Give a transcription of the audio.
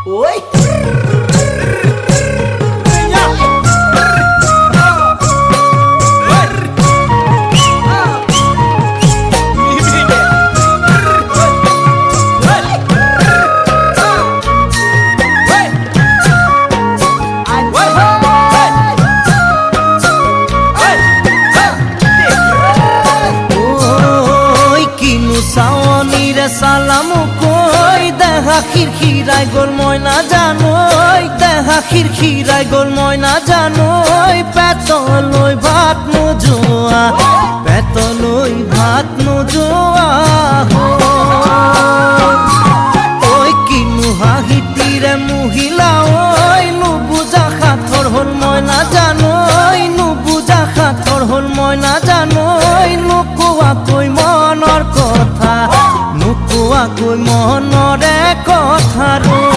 Ôi সালামু কই দেখা খিরখিরাই গোল ময়না জানোই দেখা খিরখিরাই গোল ময়না জানোই পেতলই ভাত নোজোয়া পেতলই ভাত নোজোয়া ওই কিনু হাহিতিরে মহিলা ওই নুবুজা খাথর হল ময়না জানোই নুবুজা খাথর হল ময়না জানোই নুকুয়া কই মনৰ কথা নুকুয়া কই মনৰে কথা।